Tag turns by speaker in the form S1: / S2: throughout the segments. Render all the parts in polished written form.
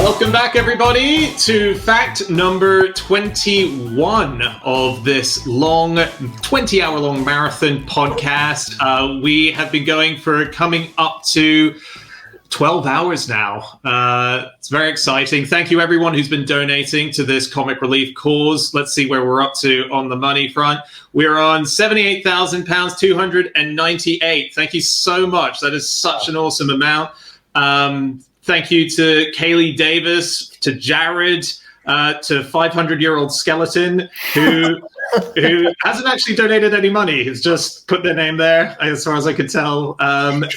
S1: Welcome back, everybody, to fact number 21 of this long, 20-hour-long marathon podcast. We have been going for coming up to 12 hours now. It's very exciting. Thank you, everyone who's been donating to this comic relief cause. Let's see where we're up to on the money front. We're on £78,000, 298. Thank you so much. That is such an awesome amount. Thank you to Kaylee Davis, to Jared, to 500-year-old Skeleton, who hasn't actually donated any money. He's just put their name there, as far as I could tell.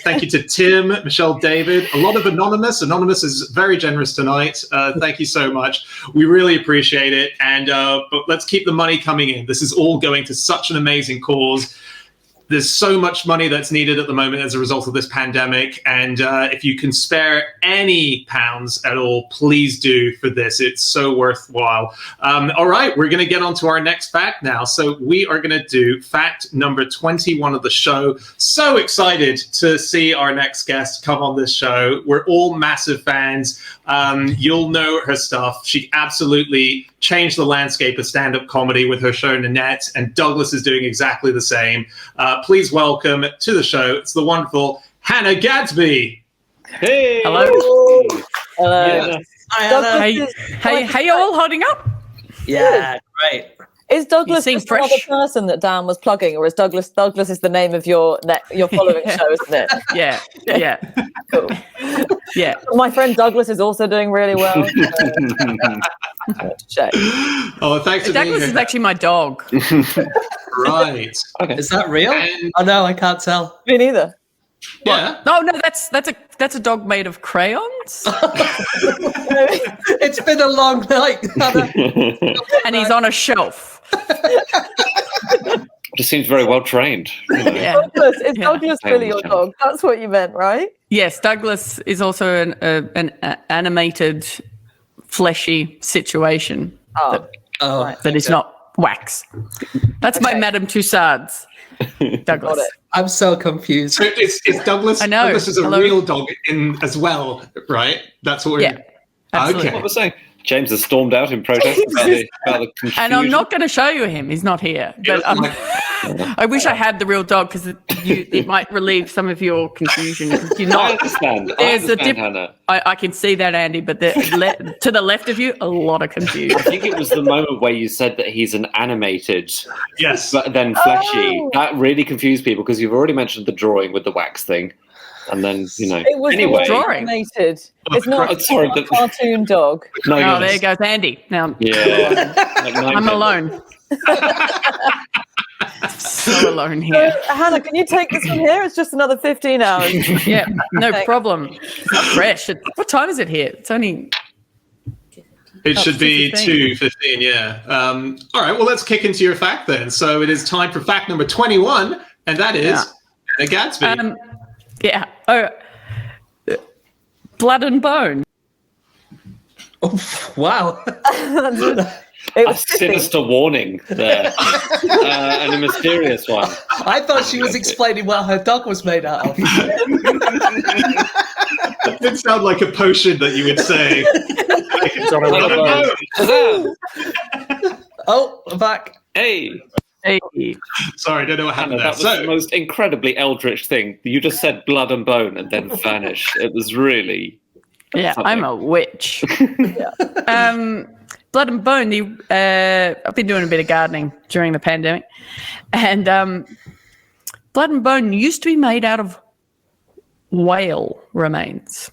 S1: Thank you to Tim, Michelle, David. A lot of Anonymous. Anonymous is very generous tonight. Thank you so much. We really appreciate it. And but let's keep the money coming in. This is all going to such an amazing cause. There's so much money that's needed at the moment as a result of this pandemic. And if you can spare any pounds at all, please do for this. It's so worthwhile. All right, we're going to get on to our next fact now. So we are going to do fact number 21 of the show. So excited to see our next guest come on this show. We're all massive fans. You'll know her stuff. She absolutely changed the landscape of stand-up comedy with her show Nanette, and Douglas is doing exactly the same. Please welcome to the show, it's the wonderful Hannah Gadsby.
S2: Hey.
S3: Hello.
S2: Hello. Yeah.
S3: Hi, Hey, how you all holding up?
S2: Yeah, great.
S4: Is Douglas just
S3: fresh.
S4: another person that Dan was plugging, or is Douglas is the name of your following show, isn't it?
S3: Yeah.
S4: Cool.
S3: Yeah.
S4: My friend Douglas is also doing really well. Check.
S1: Oh, thanks for being
S3: Douglas
S1: here.
S3: is actually my dog.
S1: Right.
S2: Okay. Is that real?
S1: And-
S2: Oh no, I can't tell.
S4: Me neither.
S1: Yeah.
S3: No, that's a dog made of crayons,
S2: It's been a long night.
S3: and he's on a shelf.
S5: Just seems very well trained.
S3: Yeah.
S4: Is Douglas really your dog? That's what you meant, right?
S3: Yes, Douglas is also an animated, fleshy situation that is not wax. That's my Madame Tussauds, Douglas.
S4: Got it.
S2: I'm so confused.
S1: So is Douglas?
S3: I know.
S1: Douglas is a
S3: Hello?
S1: real dog in as well, right? That's what we're.
S3: Yeah, absolutely.
S1: Okay.
S5: What was saying? James has stormed out in protest about the confusion.
S3: And I'm not going to show you him. He's not here. But I wish I had the real dog, because it might relieve some of your confusion. Because you're not.
S5: I understand. Hannah.
S3: I can see that, Andy. But to the left of you, a lot of confusion.
S5: I think it was the moment where you said that he's an animated,
S1: Yes.
S5: but then fleshy.
S4: Oh.
S5: That really confused people, because you've already mentioned the drawing with the wax thing. And then,
S4: It was
S5: anyway.
S3: Drawing.
S4: animated. It's not,
S5: Oh, sorry,
S4: it's not a cartoon dog.
S5: No,
S3: Oh, there goes Andy. Now
S5: Yeah. Like
S3: I'm alone. So alone here.
S4: So, Hannah, can you take this from here? It's just another 15 hours.
S3: Yeah, no problem. It's not fresh. What time is it here? It's only.
S1: It should be
S3: 2:15.
S1: 2:15, yeah. All right, well, let's kick into your fact then. So it is time for fact number 21, and that is Hannah Gadsby.
S3: Yeah. Oh, blood and bone.
S2: Oh, wow.
S4: It
S5: A
S4: was 50.
S5: sinister warning there. And a mysterious one.
S2: I thought she was explaining what her dog was made out of.
S1: It did sound like a potion that you would say.
S2: Oh, I'm back.
S5: Hey.
S3: Hey.
S1: Sorry, don't know what happened
S5: Hannah,
S1: there.
S5: that was the most incredibly eldritch thing. You just said blood and bone and then vanished. It was really...
S3: Yeah, I'm a witch. Blood and bone. I've been doing a bit of gardening during the pandemic, and blood and bone used to be made out of whale remains.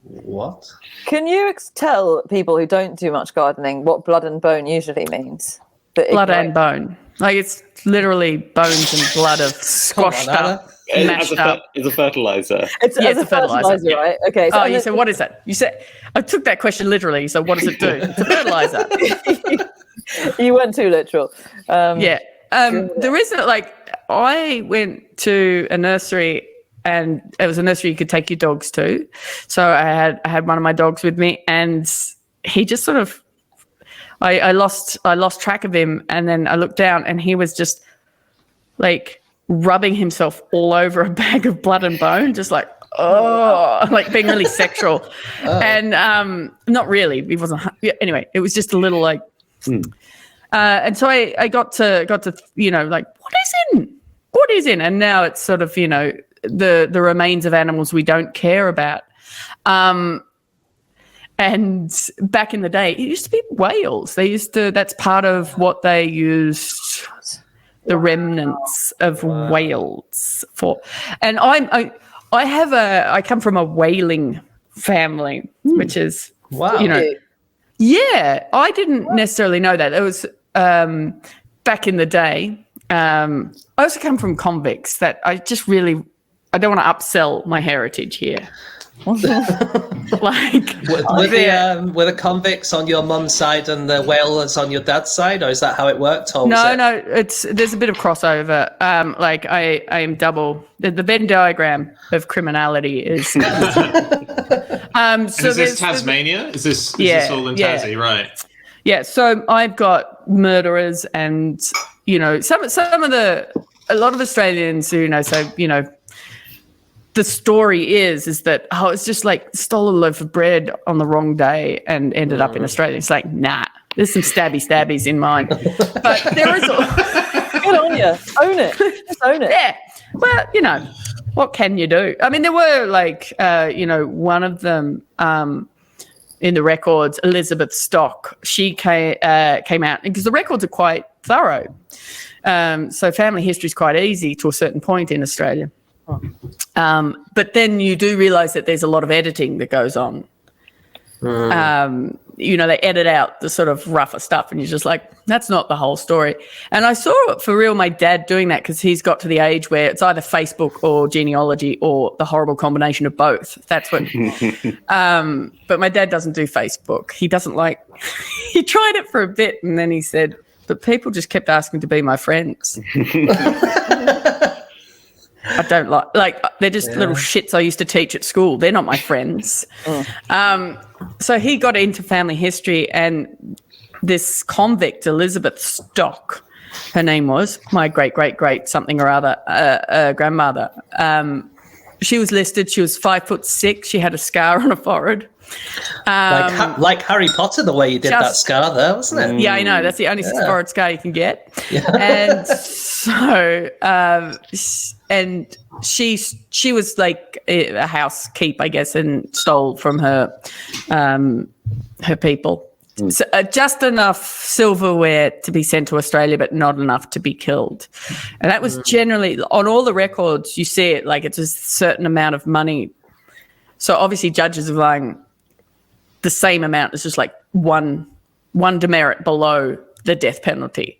S2: What?
S4: Can you tell people who don't do much gardening what blood and bone usually means?
S3: Blood and bone. Like, it's literally bones and blood of squashed up, mashed up.
S5: It's a fertilizer.
S4: It's a fertilizer,
S3: yeah.
S4: right? Okay.
S3: Oh, you said, what is that? You said, I took that question literally. So what does it do? It's a fertilizer.
S4: You went too literal.
S3: Yeah. There isn't, like, I went to a nursery, and it was a nursery you could take your dogs to. So I had one of my dogs with me, and he just sort of, I lost track of him, and then I looked down, and he was just like rubbing himself all over a bag of blood and bone, just like, like being really sexual. And not really. It wasn't. Anyway, it was just a little like. And so I got to like what is in, and now it's sort of the remains of animals we don't care about. And back in the day, it used to be whales. That's part of what they used the remnants of whales for. And I come from a whaling family, which is, yeah, I didn't necessarily know that. It was back in the day. I also come from convicts that I don't want to upsell my heritage here. Like
S2: were the convicts on your mum's side and the whalers on your dad's side, or is that how it worked? Or
S3: no, there's a bit of crossover. Like I am double. The Venn diagram of criminality is. So
S1: is this Tasmania? Is this all in Tassie, right?
S3: Yeah. So I've got murderers, and a lot of Australians who so the story is that it's just like stole a loaf of bread on the wrong day and ended up in Australia. It's like, nah, there's some stabbies in mine. But there is
S4: good on you. Own it. Just own it.
S3: Yeah. Well, what can you do? I mean, there were like one of them in the records, Elizabeth Stock, she came out because the records are quite thorough. So family history is quite easy to a certain point in Australia. But then you do realise that there's a lot of editing that goes on. They edit out the sort of rougher stuff, and you're just like, that's not the whole story. And I saw for real my dad doing that because he's got to the age where it's either Facebook or genealogy or the horrible combination of both. That's what. But my dad doesn't do Facebook. He doesn't like. He tried it for a bit, and then he said, "But people just kept asking to be my friends." I don't like they're just little shits I used to teach at school. They're not my friends. So he got into family history, and this convict, Elizabeth Stock, her name was, my great something or other grandmother. She was listed. She was 5'6". She had a scar on her forehead.
S2: Like Harry Potter, the way you did that scar there, wasn't it?
S3: Yeah, I know. That's the only forehead scar you can get. Yeah. And so, and she was like a housekeep, I guess, and stole from her people. So, just enough silverware to be sent to Australia, but not enough to be killed. And that was generally on all the records. You see it like it's a certain amount of money. So obviously judges are going the same amount. It's just like one demerit below the death penalty.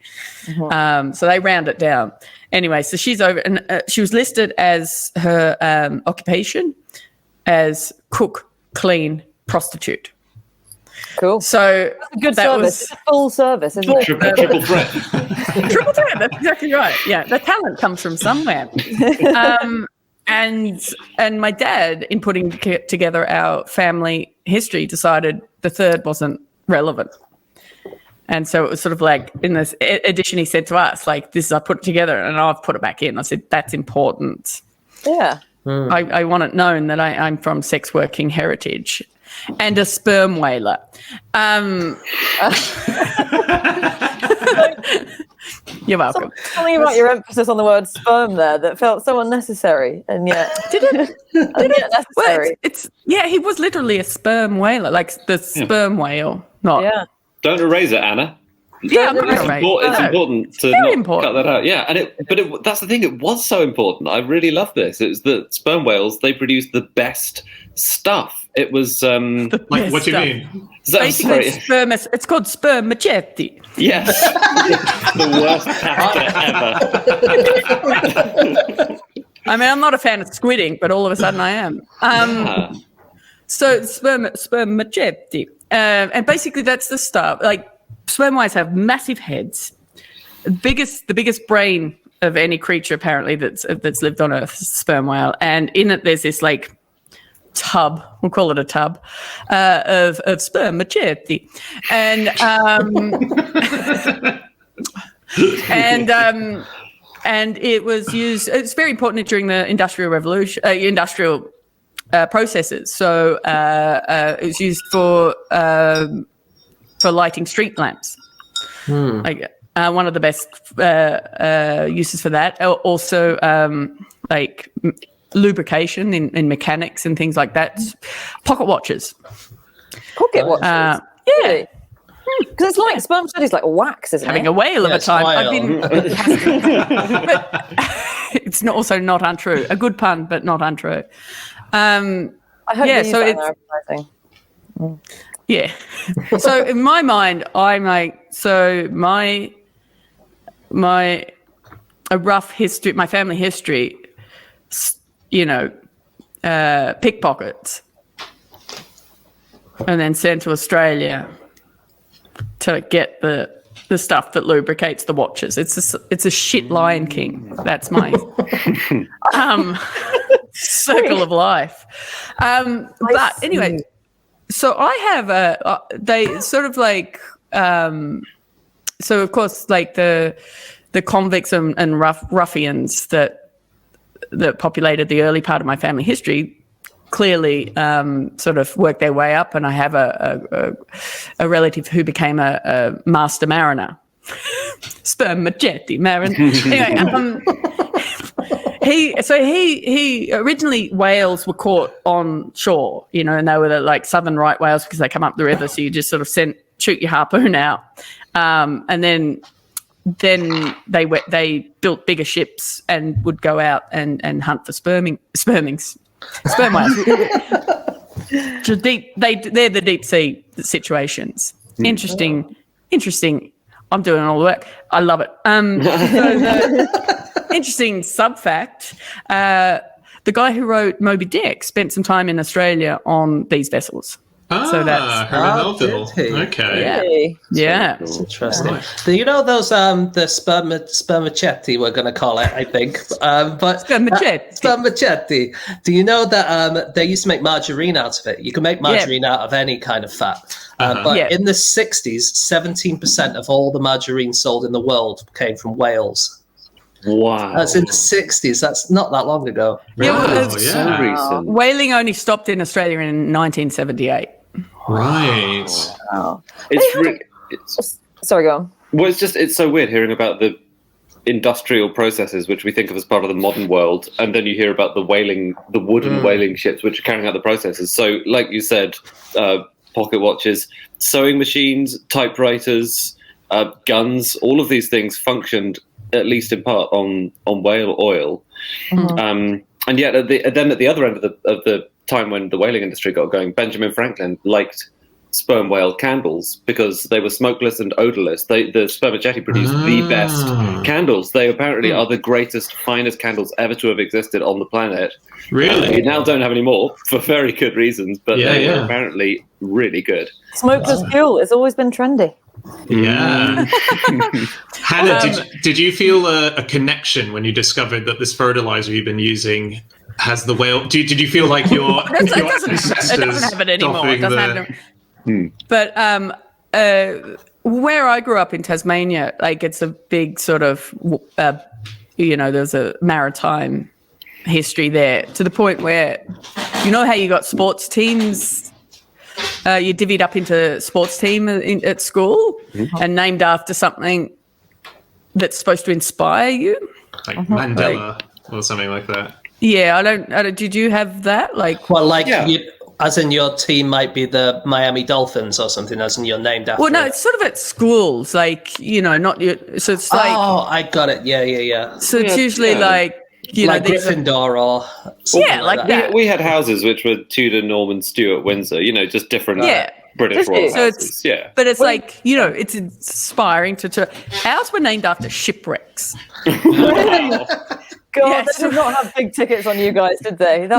S3: So they round it down. Anyway, so she's over, and she was listed as her occupation as cook, clean, prostitute.
S4: Cool.
S3: So
S4: that's a good service. It's a full service, isn't it?
S5: Triple threat.
S3: Triple threat. That's exactly right. Yeah, the talent comes from somewhere. And my dad, in putting together our family history, decided the third wasn't relevant. And so it was sort of like in this edition, he said to us, like, this is, I put it together and I've put it back in. I said, that's important.
S4: Yeah.
S3: I want it known that I'm from sex working heritage and a sperm whaler. You're welcome.
S4: Something about your emphasis on the word sperm there that felt so unnecessary, and yet
S3: did it
S4: necessary.
S3: Well, he was literally a sperm whaler, like the sperm whale. Not
S5: Don't erase it, Anna.
S3: Yeah, I'm
S5: it's important to not cut that out. Yeah, but that's the thing. It was so important. I really love this. It's that sperm whales, they produce the best stuff. It was
S1: like, what do you mean?
S3: Basically, it's called spermaceti.
S5: Yes, the worst character ever.
S3: I mean, I'm not a fan of squidding, but all of a sudden I am. So spermaceti, and basically that's the stuff. Like, sperm whales have massive heads, the biggest brain of any creature apparently that's lived on Earth is a sperm whale, and in it there's this like tub, we'll call it a tub, of spermaceti, and and it was used. It's very important during the Industrial Revolution, processes. So it was used for lighting street lamps. Like one of the best uses for that. Also, like lubrication in mechanics and things like that. Pocket watches.
S4: Pocket watches?
S3: Yeah.
S4: Because it's like spermaceti is like wax, isn't
S3: Having
S4: it?
S3: a whale of a time.
S2: Oil.
S3: I've been, but it's also not untrue. A good pun, but not untrue.
S4: I hope they use
S3: so
S4: that in
S3: it's
S4: advertising.
S3: yeah. So in my mind, I'm like, so my a rough history, my family history, pickpockets, and then sent to Australia to get the stuff that lubricates the watches. It's a shit Lion King. That's my circle of life. But anyway, so I have they sort of like so of course like the convicts and ruffians that populated the early part of my family history clearly sort of worked their way up, and I have a relative who became a master mariner. Spermaceti mariner. Anyway, he originally whales were caught on shore, and they were like southern right whales because they come up the river, so you just sort of shoot your harpoon out, and then they built bigger ships and would go out and hunt for sperm whales. They're the deep sea situations. Interesting. I'm doing all the work. I love it. Interesting sub fact. The guy who wrote Moby Dick spent some time in Australia on these vessels. So that's
S1: Herman Melville. Okay.
S3: Yeah.
S2: That's interesting. Right. Do you know those the spermaceti we're going to call it, I think. But spermaceti. Do you know that they used to make margarine out of it? You can make margarine out of any kind of fat. But in the 60s, 17% of all the margarine sold in the world came from whales.
S5: Wow.
S2: That's in the 60s. That's not that long ago.
S5: So recent.
S3: Whaling only stopped in Australia in 1978.
S1: Right.
S4: Wow.
S5: Sorry,
S4: go on.
S5: Well, it's so weird hearing about the industrial processes which we think of as part of the modern world, and then you hear about the wooden whaling ships which are carrying out the processes. So, like you said, pocket watches, sewing machines, typewriters, guns, all of these things functioned at least in part on whale oil. And yet at the other end of the time when the whaling industry got going, Benjamin Franklin liked sperm whale candles because they were smokeless and odorless. The spermaceti produced the best candles. They apparently are the greatest, finest candles ever to have existed on the planet.
S1: Really?
S5: We now don't have any more for very good reasons, but they were apparently really good.
S4: Smokeless fuel has always been trendy.
S1: Yeah. Hannah, did you feel a connection when you discovered that this fertilizer you've been using has the whale? Did you feel like your ancestors?
S3: It doesn't have it anymore. It doesn't have it. But where I grew up in Tasmania, like it's a big sort of, there's a maritime history there to the point where, how you got sports teams. You divvied up into sports team at school and named after something that's supposed to inspire you,
S1: like Mandela or something like that.
S3: Yeah, I don't. Did you have that?
S2: As in your team might be the Miami Dolphins or something, as in you're named after.
S3: Well, no, it's sort of at schools, not your. So it's like.
S2: Oh, I got it. Yeah.
S3: So it's usually like.
S2: Gryffindor or
S3: like that.
S5: We had houses which were Tudor, Norman, Stuart, Windsor. Just different British royal houses.
S3: But it's it's inspiring to. Ours were named after shipwrecks.
S4: God, they did not have big tickets on you guys, did they?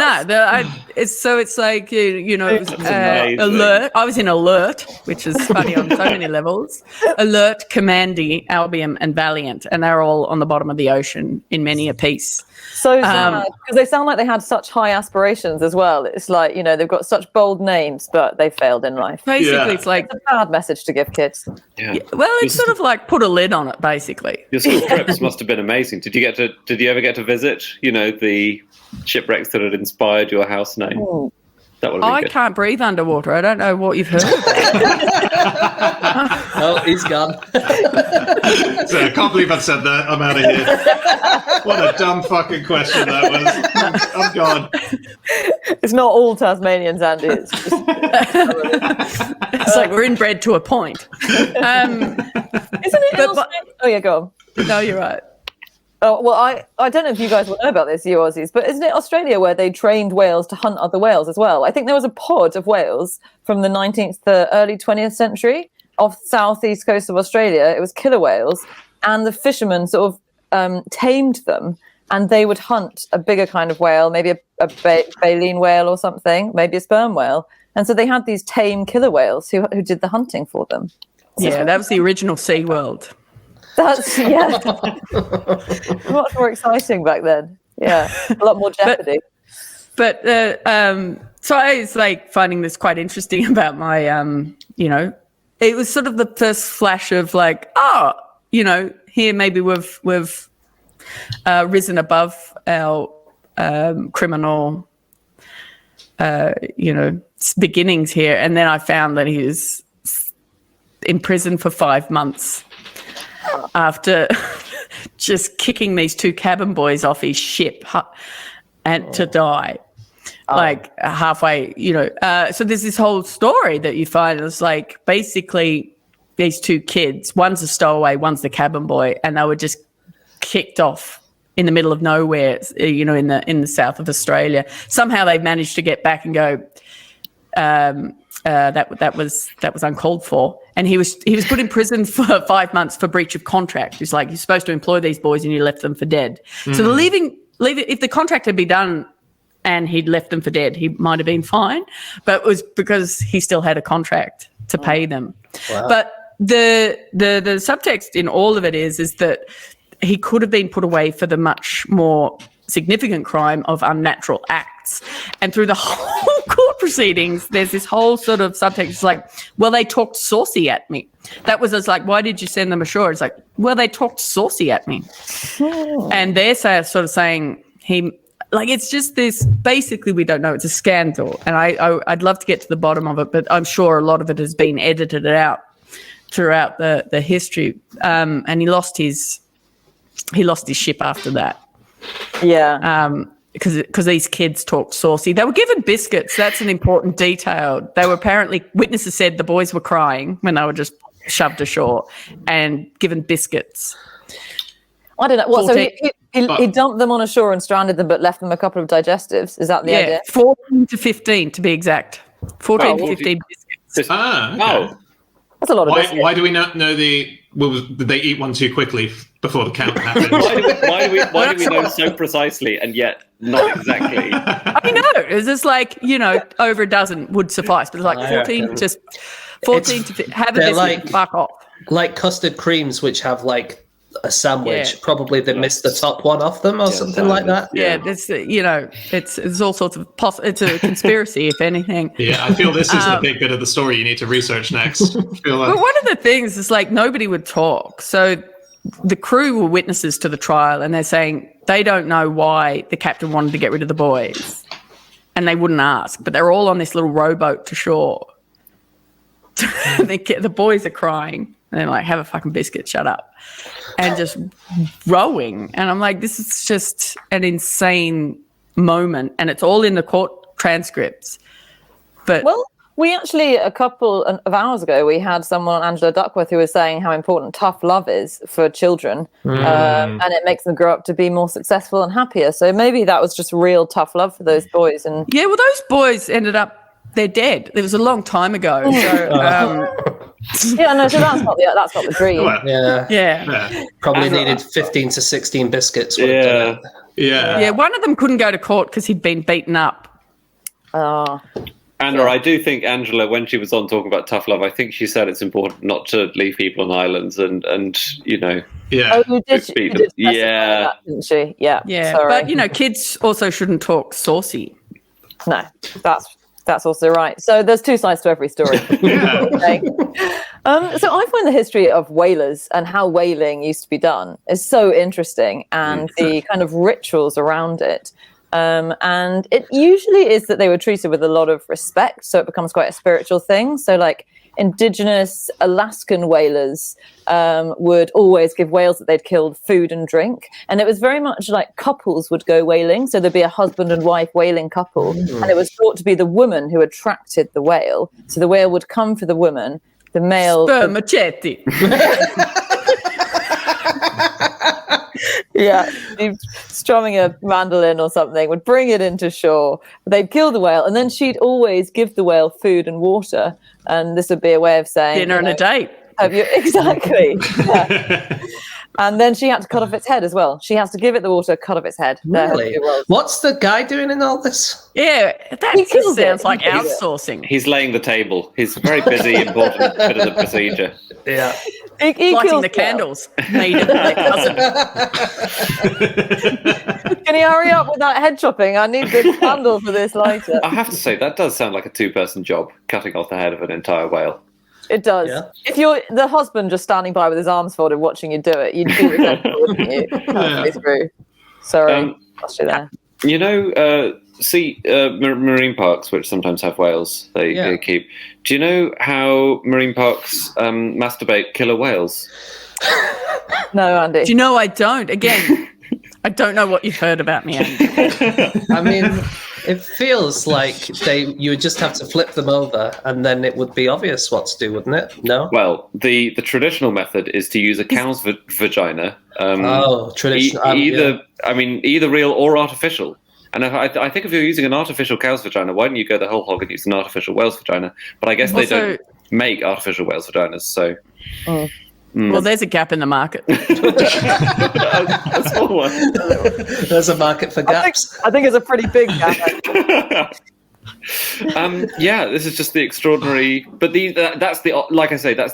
S3: It's like Alert. I was in Alert, which is funny on so many levels. Alert, Commandy, Albion, and Valiant, and they're all on the bottom of the ocean in many a piece.
S4: So sad, because they sound like they had such high aspirations as well. It's like, they've got such bold names, but they failed in life.
S3: Basically, it's like
S4: a bad message to give kids.
S3: Yeah. Well, it's sort of like put a lid on it, basically.
S5: Your school trips must have been amazing. Did you ever get to visit, the shipwrecks that had inspired your house name.
S4: Ooh.
S5: That would be
S3: I
S5: good.
S3: can't breathe underwater. I don't know what you've heard.
S2: Oh, he's gone.
S1: So I can't believe I've said that. I'm out of here. What a dumb fucking question that was. I'm gone.
S4: It's not all Tasmanians, Andy. It's just...
S3: It's like we're inbred to a point.
S4: Isn't it? Oh yeah, go on.
S3: No, you're right.
S4: Oh, well, I don't know if you guys will know about this, you Aussies, but isn't it Australia where they trained whales to hunt other whales as well? I think there was a pod of whales from the 19th to early 20th century off the southeast coast of Australia. It was killer whales, and the fishermen sort of tamed them, and they would hunt a bigger kind of whale, maybe a baleen whale or something, maybe a sperm whale. And so they had these tame killer whales who did the hunting for them.
S3: Yeah, that was the original SeaWorld.
S4: That's much more exciting back then. Yeah, a lot more jeopardy.
S3: But so I was like finding this quite interesting about my, it was sort of the first flash of like, here maybe we've risen above our criminal, beginnings here. And then I found that he was in prison for 5 months after just kicking these 2 cabin boys off his ship and to die. Like halfway, so there's this whole story that you find. It's like basically these 2 kids, one's a stowaway, one's the cabin boy, and they were just kicked off in the middle of nowhere, in the south of Australia. Somehow they managed to get back and go, that was uncalled for, and he was put in prison for 5 months for breach of contract. It's like, you're supposed to employ these boys and you left them for dead. So the leaving if the contract had been done and he'd left them for dead, he might have been fine, but it was because he still had a contract to pay them. Wow. But the subtext in all of it is that he could have been put away for the much more significant crime of unnatural acts. And through the whole court proceedings, there's this whole sort of subtext. It's like, well, they talked saucy at me. That was just like, why did you send them ashore? It's like, well, they talked saucy at me. And they're sort of saying it's just this, basically we don't know. It's a scandal. And I'd love to get to the bottom of it, but I'm sure a lot of it has been edited out throughout the history. And he lost his ship after that.
S4: Yeah.
S3: Because these kids talked saucy. They were given biscuits. That's an important detail. They were apparently, witnesses said the boys were crying when they were just shoved ashore and given biscuits.
S4: I don't know. What? 14, so he dumped them on a shore and stranded them, but left them a couple of digestives. Is that the idea?
S3: 14 to 15 to be exact. 14 to 15 biscuits.
S1: Okay.
S4: That's a lot of biscuits.
S1: Why do we not know did they eat one too quickly before the count happened?
S5: why do we know so precisely and yet not exactly?
S3: I know. It's just like, over a dozen would suffice, but it's like 14 to have a biscuit, fuck off.
S2: Like custard creams, which have like a sandwich. Probably they missed the top one off them or something like that.
S3: Yeah, it's all sorts of it's a conspiracy, if anything.
S1: Yeah, I feel this is the big bit of the story you need to research next. But
S3: one of the things is like nobody would talk. So the crew were witnesses to the trial, and they're saying they don't know why the captain wanted to get rid of the boys, and they wouldn't ask. But they're all on this little rowboat to shore. The boys are crying. And they're like, have a fucking biscuit, shut up. And just rowing. And I'm like, this is just an insane moment. And it's all in the court transcripts. But
S4: we actually, a couple of hours ago, we had someone, Angela Duckworth, who was saying how important tough love is for children. And it makes them grow up to be more successful and happier. So maybe that was just real tough love for those boys. And
S3: yeah, well, those boys ended up, they're dead. It was a long time ago. So,
S4: so that's not the dream.
S3: Yeah.
S2: Probably needed 15 to 16 biscuits.
S1: Yeah.
S3: One of them couldn't go to court because he'd been beaten up.
S5: Anna, I do think Angela, when she was on talking about tough love, I think she said it's important not to leave people on islands and
S1: Yeah.
S4: Oh, you did specify that, didn't she? Yeah. Sorry.
S3: But kids also shouldn't talk saucy.
S4: No, that's also right. So there's 2 sides to every story. So I find the history of whalers and how whaling used to be done is so interesting, and the kind of rituals around it. And it usually is that they were treated with a lot of respect, so it becomes quite a spiritual thing. So like indigenous Alaskan whalers would always give whales that they'd killed food and drink, and it was very much like couples would go whaling, so there'd be a husband and wife whaling couple, and it was thought to be the woman who attracted the whale, so the whale would come for the woman, the male
S3: Spermaceti.
S4: Yeah, strumming a mandolin or something, would bring it into shore. They'd kill the whale, and then she'd always give the whale food and water. And this would be a way of saying
S3: Dinner and a date.
S4: Have you exactly? Yeah. And then she had to cut off its head as well. She has to give it the water, cut off its head.
S2: Really? What's the guy doing in all this?
S3: Yeah, that just sounds like outsourcing.
S5: He's laying the table. He's a very busy, important bit of the procedure.
S2: Yeah.
S4: He
S3: lighting the candles made of their cousin.
S4: Can you hurry up with that head chopping? I need the candle for this lighter.
S5: I have to say, that does sound like a two-person job, cutting off the head of an entire whale.
S4: It does. Yeah. If you're the husband just standing by with his arms folded watching you do it, you'd be resentful, wouldn't you? That's true. Sorry, lost you there.
S5: You know, marine parks, which sometimes have whales, they keep. Do you know how marine parks masturbate killer whales?
S4: No, Andy.
S3: Do you know I don't? Again, I don't know what you've heard about me, Andy.
S2: I mean, it feels like you would just have to flip them over and then it would be obvious what to do, wouldn't it? No?
S5: Well, the traditional method is to use a cow's vagina.
S2: Traditional.
S5: Either real or artificial. And I think if you're using an artificial cow's vagina, why don't you go the whole hog and use an artificial whale's vagina? But I guess they don't make artificial whale's vaginas, so...
S3: Well, there's a gap in the market.
S5: A small one.
S2: There's a market for gaps.
S4: I think it's a pretty big gap.
S5: This is just the extraordinary. But that's the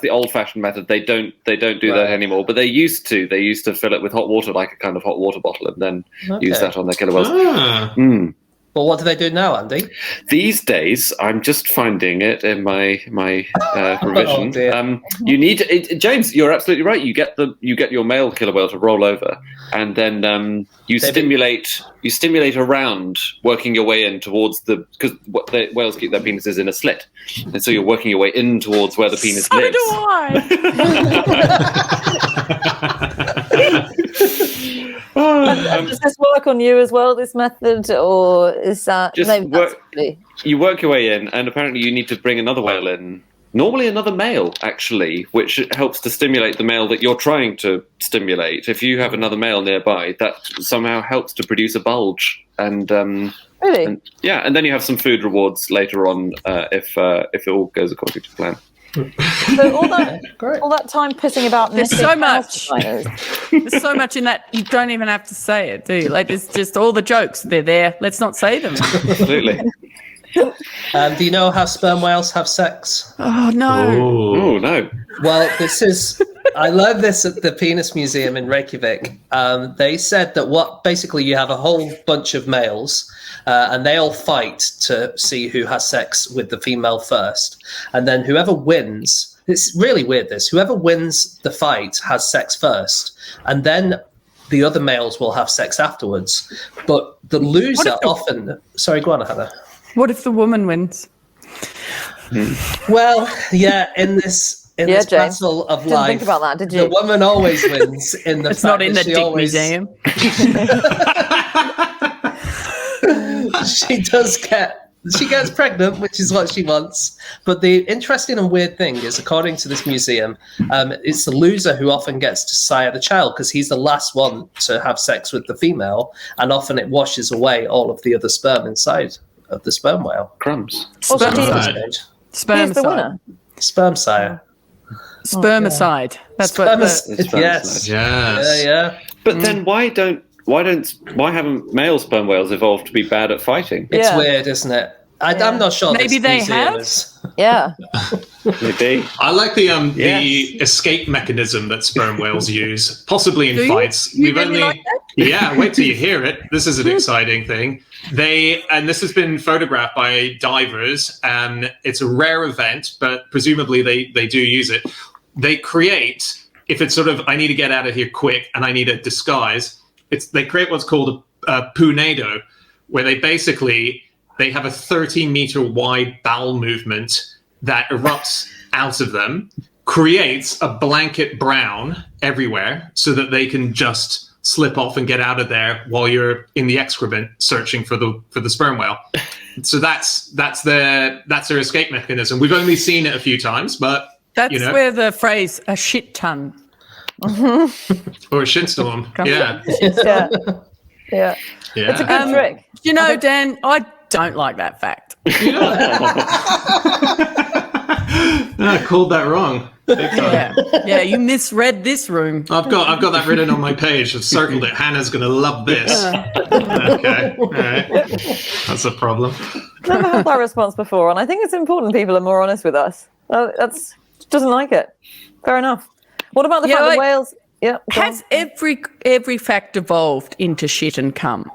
S5: old-fashioned method. They don't do that anymore. But they used to. They used to fill it with hot water, like a kind of hot water bottle, and then use that on their killer whales.
S2: Well, what do they do now, Andy?
S5: These days, I'm just finding it in my revision. You need James. You're absolutely right. You get your male killer whale to roll over, and then you stimulate around, working your way in towards because the whales keep their penises in a slit, and so you're working your way in towards where the penis lives.
S3: So do I.
S4: Does this work on you as well, this method, or is that...
S5: You work your way in, and apparently you need to bring another whale in, normally another male, actually, which helps to stimulate the male that you're trying to stimulate. If you have another male nearby, that somehow helps to produce a bulge. And
S4: really?
S5: And then you have some food rewards later on if it all goes according to plan.
S4: So all that time pissing about.
S3: There's so much. There's so much in that you don't even have to say it, do you? Like, it's just all the jokes. They're there. Let's not say them.
S5: Absolutely.
S2: Do you know how sperm whales have sex?
S3: Oh no!
S5: Oh no!
S2: Well, I learned this at the Penis Museum in Reykjavik. They said that basically you have a whole bunch of males, and they all fight to see who has sex with the female first, and then whoever wins. It's really weird. Whoever wins the fight has sex first, and then the other males will have sex afterwards. But the loser often. Sorry, go on, Hannah.
S3: What if the woman wins?
S2: Well, in this battle of life,
S4: think about that, did you?
S2: The woman always wins.
S3: It's not in the Dick Museum.
S2: She gets pregnant, which is what she wants. But the interesting and weird thing is, according to this museum, it's the loser who often gets to sire the child because he's the last one to have sex with the female, and often it washes away all of the other sperm inside of the sperm whale.
S5: Crumbs.
S3: Spermicide.
S4: Who's the winner?
S2: Sperm sire.
S3: Spermicide. That's what.
S2: Yes. Yeah.
S5: But then why haven't male sperm whales evolved to be bad at fighting?
S2: It's weird, isn't it? I'm not sure.
S3: Maybe they have.
S4: Yeah.
S5: Maybe.
S1: I like the escape mechanism that sperm whales use, possibly in fights.
S4: Wait
S1: till you hear it. This is an exciting thing. And this has been photographed by divers, and it's a rare event, but presumably they do use it. They create, if it's sort of, I need to get out of here quick and I need a disguise, they create what's called a punado, where they have a 30-meter wide bowel movement that erupts out of them, creates a blanket brown everywhere so that they can just slip off and get out of there while you're in the excrement searching for the sperm whale. So that's their escape mechanism. We've only seen it a few times, but
S3: that's where the phrase "a shit ton"
S1: or a shitstorm. Yeah.
S4: Yeah. It's a good trick.
S3: You know, Dan, I don't like that fact.
S1: I called that wrong.
S3: Yeah, you misread this room.
S1: I've got that written on my page. I've circled it. Hannah's going to love this. Okay, all right. That's a problem.
S4: Never had that response before, and I think it's important people are more honest with us. Doesn't like it. Fair enough. What about the fact that whales? Yeah.
S3: Has every fact evolved into shit and cum?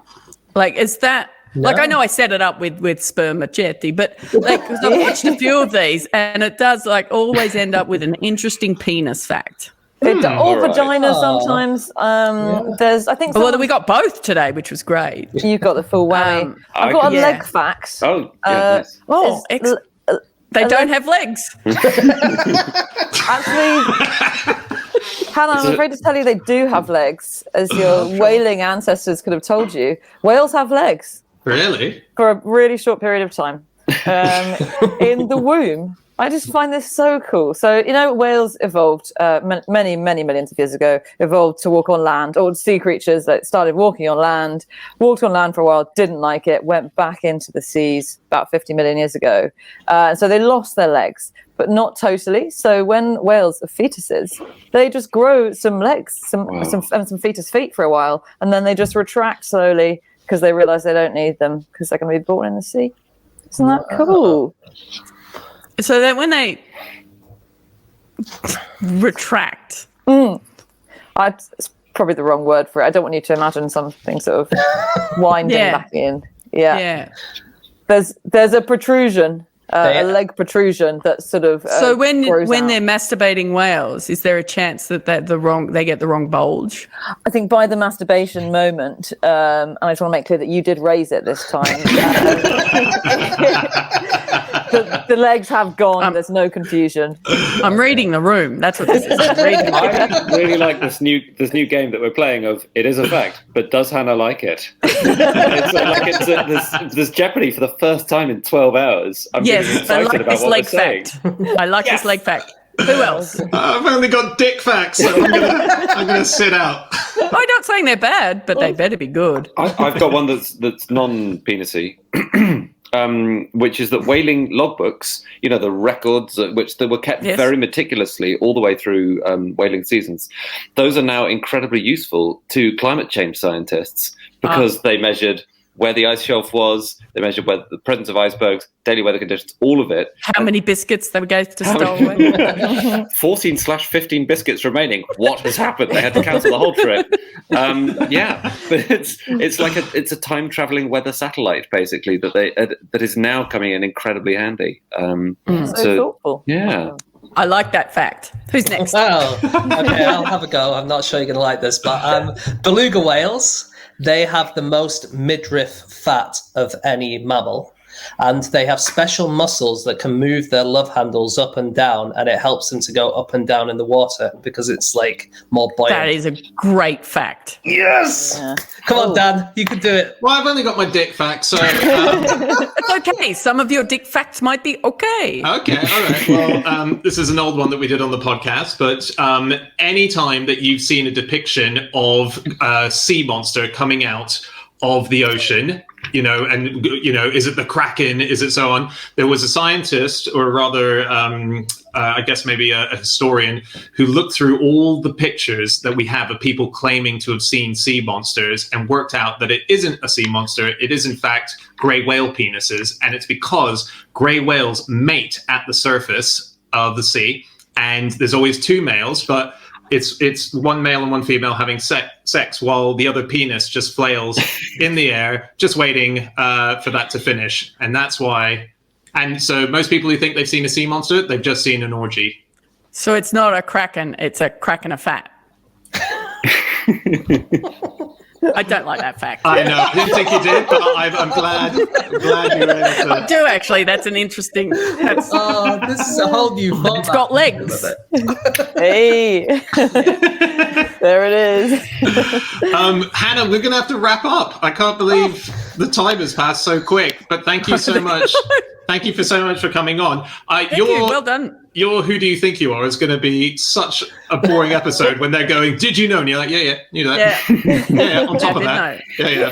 S3: Like, is that? No. Like, I know I set it up with spermaceti, but like, 'cause I've watched a few of these, and it does like always end up with an interesting penis fact.
S4: Or vagina sometimes. There's, I think.
S3: Well, we got both today, which was great.
S4: You've got the full whammy. I've got a leg fact.
S5: Oh, yeah, nice.
S3: They don't have legs.
S4: Actually, Hannah, I'm afraid to tell you they do have legs, as your whaling ancestors could have told you. Whales have legs.
S1: Really?
S4: For a really short period of time. In the womb. I just find this so cool. So, whales evolved many, many millions of years ago, evolved to walk on land, or sea creatures that started walking on land, walked on land for a while, didn't like it, went back into the seas about 50 million years ago. So they lost their legs, but not totally. So when whales are fetuses, they just grow some legs, some fetus feet for a while, and then they just retract slowly because they realize they don't need them because they're going to be born in the sea. Isn't that cool?
S3: So that when they retract,
S4: it's probably the wrong word for it. I don't want you to imagine something sort of winding back in. Yeah. There's a protrusion, a leg protrusion that sort of.
S3: So when they're masturbating whales, is there a chance that they get the wrong bulge?
S4: I think by the masturbation moment, and I just want to make clear that you did raise it this time. The legs have gone. There's no confusion.
S3: I'm reading the room. That's what this is.
S5: I really like this new game that we're playing of it is a fact, but does Hannah like it? There's Jeopardy for the first time in 12 hours. I'm really excited
S3: I like
S5: about
S3: this
S5: what
S3: leg
S5: we're saying.
S3: fact. I like this leg fact. Who else?
S1: I've only got dick facts, so I'm gonna sit out.
S3: I'm not saying they're bad, but they better be good.
S5: I've got one that's non-penisy. Which is that whaling logbooks, the records which they were kept very meticulously all the way through whaling seasons, those are now incredibly useful to climate change scientists because they memeasured where the ice shelf was, they measured where the presence of icebergs, daily weather conditions, all of it.
S3: How many biscuits they were going to stow away?
S5: 14/15 biscuits remaining. What has happened? They had to cancel the whole trip. But it's a time traveling weather satellite basically that is now coming in incredibly handy.
S4: So thoughtful.
S5: Yeah.
S3: I like that fact. Who's next?
S2: Oh, okay, I'll have a go. I'm not sure you're going to like this, but beluga whales, they have the most midriff fat of any mammal. And they have special muscles that can move their love handles up and down, and it helps them to go up and down in the water because it's like more buoyant.
S3: That is a great fact.
S2: Yes! Yeah. Come on, Dan, you can do it.
S1: Well, I've only got my dick facts, so...
S3: It's okay. Some of your dick facts might be okay.
S1: Okay, all right. Well, this is an old one that we did on the podcast, but any time that you've seen a depiction of a sea monster coming out of the ocean, is it the Kraken? Is it so on? There was a scientist, or rather, I guess maybe a historian, who looked through all the pictures that we have of people claiming to have seen sea monsters and worked out that it isn't a sea monster. It is, in fact, grey whale penises. And it's because grey whales mate at the surface of the sea. And there's always two males, but it's one male and one female having sex while the other penis just flails in the air, just waiting for that to finish. And that's why. And so most people who think they've seen a sea monster, they've just seen an orgy.
S3: So it's not a kraken, it's a kraken of fat. I don't like that fact.
S1: I know. I didn't think you did, but I'm glad you were able to.
S3: I do actually. That's an interesting.
S2: Oh, this is a whole new format.
S3: It's got legs.
S4: Hey, there it is.
S1: Hannah, we're going to have to wrap up. I can't believe the time has passed so quick, but thank you so much. Thank you so much for coming on.
S3: Thank you. Well done.
S1: Your Who Do You Think You Are is going to be such a boring episode when they're going, did you know? And you're like, yeah, knew that. Yeah, on top of that. Yeah,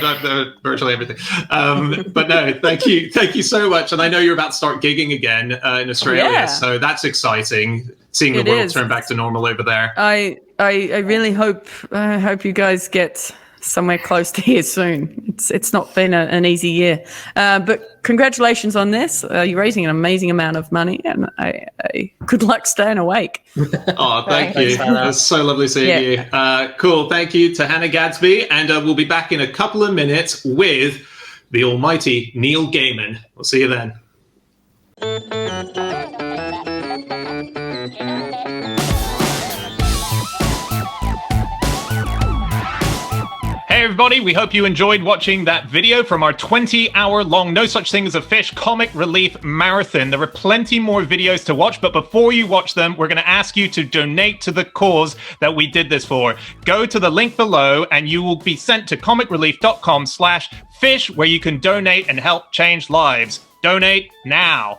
S1: virtually everything. But no, thank you so much. And I know you're about to start gigging again in Australia, so that's exciting, seeing the world turn back to normal over there.
S3: I really hope you guys get somewhere close to here soon. It's not been an easy year, but congratulations on this. You're raising an amazing amount of money, and I good luck staying awake.
S1: Oh, thank you. It's so lovely seeing you. Cool. Thank you to Hannah Gadsby, and we'll be back in a couple of minutes with the almighty Neil Gaiman. We'll see you then. Hey everybody, we hope you enjoyed watching that video from our 20-hour-long No Such Thing as a Fish comic relief marathon. There are plenty more videos to watch, but before you watch them, we're going to ask you to donate to the cause that we did this for. Go to the link below and you will be sent to comicrelief.com/fish, where you can donate and help change lives. Donate now.